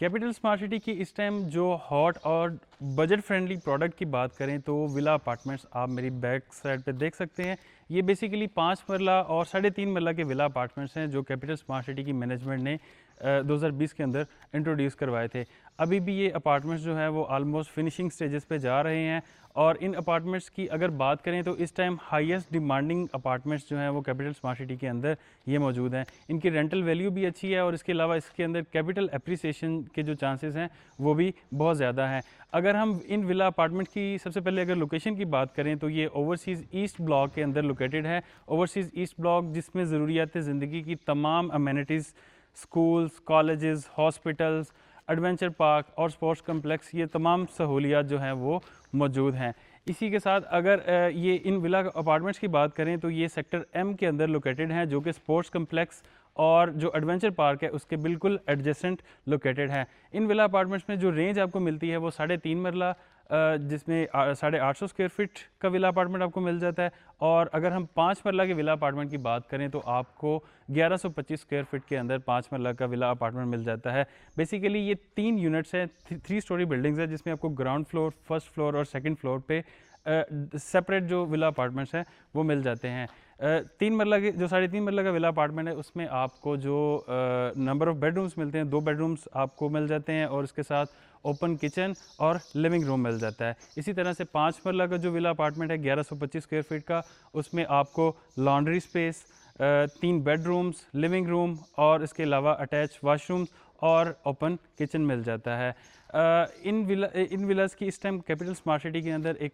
Capital smart city की इस time जो हॉट और बजट फ्रेंडली प्रोडक्ट की बात करें तो विला अपार्टमेंट्स आप मेरी बैक साइड पे देख सकते हैं। ये बेसिकली 5 मरला और 3.5 मरला के विला अपार्टमेंट्स हैं जो कैपिटल स्मार्ट सिटी की मैनेजमेंट ने 2020 के अंदर इंट्रोड्यूस करवाए थे। अभी भी ये अपार्टमेंट्स जो है वो ऑलमोस्ट फिनिशिंग स्टेजेस पे जा रहे हैं और इन अपार्टमेंट्स की अगर बात करें तो इस टाइम हाईएस्ट डिमांडिंग अपार्टमेंट्स जो हैं वो कैपिटल स्मार्ट सिटी के अंदर ये मौजूद हैं। इनकी रेंटल वैल्यू भी अच्छी है और इसके अलावा इसके अंदर कैपिटल एप्रिसिएशन के जो चांसेस हैं वो भी बहुत ज़्यादा हैं। अगर हम इन विला अपार्टमेंट की सबसे पहले अगर लोकेशन की बात करें तो ये ओवरसीज़ ईस्ट ब्लॉक के अंदर लोकेटेड है। ओवरसीज़ ईस्ट ब्लॉक जिसमें ज़रूरियात ज़िंदगी की तमाम amenities, schools, colleges, hospitals, adventure park और स्पोर्ट्स कम्प्लेक्स, ये तमाम सहूलियात जो हैं वो मौजूद हैं। इसी के साथ अगर ये इन विला अपार्टमेंट्स की बात करें तो ये सेक्टर एम के अंदर लोकेटेड हैं जो कि स्पोर्ट्स कम्प्लेक्स और जो एडवेंचर पार्क है उसके बिल्कुल एडजेसेंट लोकेटेड है। इन विला अपार्टमेंट्स में जो रेंज आपको मिलती है वो 3.5 मरला जिसमें 850 स्क्वायर फीट का विला अपार्टमेंट आपको मिल जाता है और अगर हम 5 मरला के विला अपार्टमेंट की बात करें तो आपको 1125 स्क्वायर फीट के अंदर 5 मरला का विला अपार्टमेंट मिल जाता है। बेसिकली ये 3 यूनिट्स हैं, 3 स्टोरी बिल्डिंग्स है जिसमें आपको ग्राउंड फ्लोर, फर्स्ट फ्लोर और सेकंड फ्लोर पे सेपरेट जो विला अपार्टमेंट्स हैं वो मिल जाते हैं। 3 मरला के जो 3.5 मरला का विला अपार्टमेंट है उसमें आपको जो नंबर ऑफ़ बेडरूम्स मिलते हैं 2 बेडरूम्स आपको मिल जाते हैं और इसके साथ ओपन किचन और लिविंग रूम मिल जाता है। इसी तरह से 5 मरला का जो विला अपार्टमेंट है 1125 स्क्वायर फीट का, उसमें आपको laundry space, 3 bedrooms, living room और इसके अलावा अटैच वाशरूम्स और ओपन किचन मिल जाता है। इन विलास की इस टाइम कैपिटल स्मार्ट सिटी के अंदर एक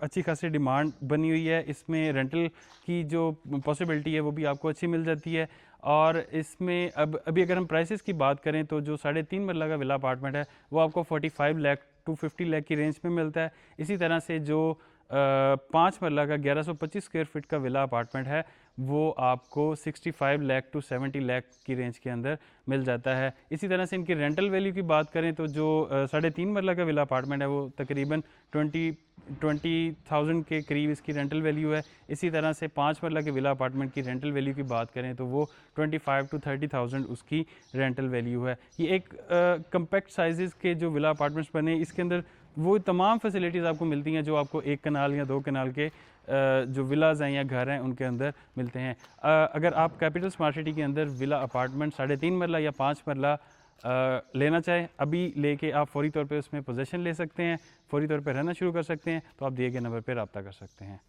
अच्छी खासी डिमांड बनी हुई है। इसमें रेंटल की जो पॉसिबिलिटी है वो भी आपको अच्छी मिल जाती है और इसमें अभी अगर हम प्राइसेस की बात करें तो जो 3.5 मरला का विला अपार्टमेंट है वो आपको 45 लाख टू 50 लाख की रेंज में मिलता है। इसी तरह से जो 5 मरला का 1125 स्क्वायर फीट का विला अपार्टमेंट है वो आपको 65 लाख टू 70 लाख की रेंज के अंदर मिल जाता है। इसी तरह से इनकी रेंटल वैल्यू की बात करें तो जो 3.5 मरला का विला अपार्टमेंट है वो तकरीबन 20,000 के करीब इसकी रेंटल वैल्यू है। इसी तरह से 5 मरला के विला अपार्टमेंट की रेंटल वैल्यू की बात करें तो वो 25 टू 30,000 उसकी रेंटल वैल्यू है। ये एक कम्पैक्ट साइज़ के जो विला अपार्टमेंट्स बने इसके अंदर वो तमाम फैसिलिटीज़ आपको मिलती हैं जो आपको 1 कनाल या 2 कनाल के जो विलाज हैं या घर हैं उनके अंदर मिलते हैं। अगर आप कैपिटल स्मार्ट सिटी के अंदर विला अपार्टमेंट 3.5 मरला या 5 मरला लेना चाहें, अभी लेके आप फौरी तौर पे उसमें पोजीशन ले सकते हैं, फौरी तौर पे रहना शुरू कर सकते हैं, तो आप दिए गए नंबर पर रब्ता कर सकते हैं।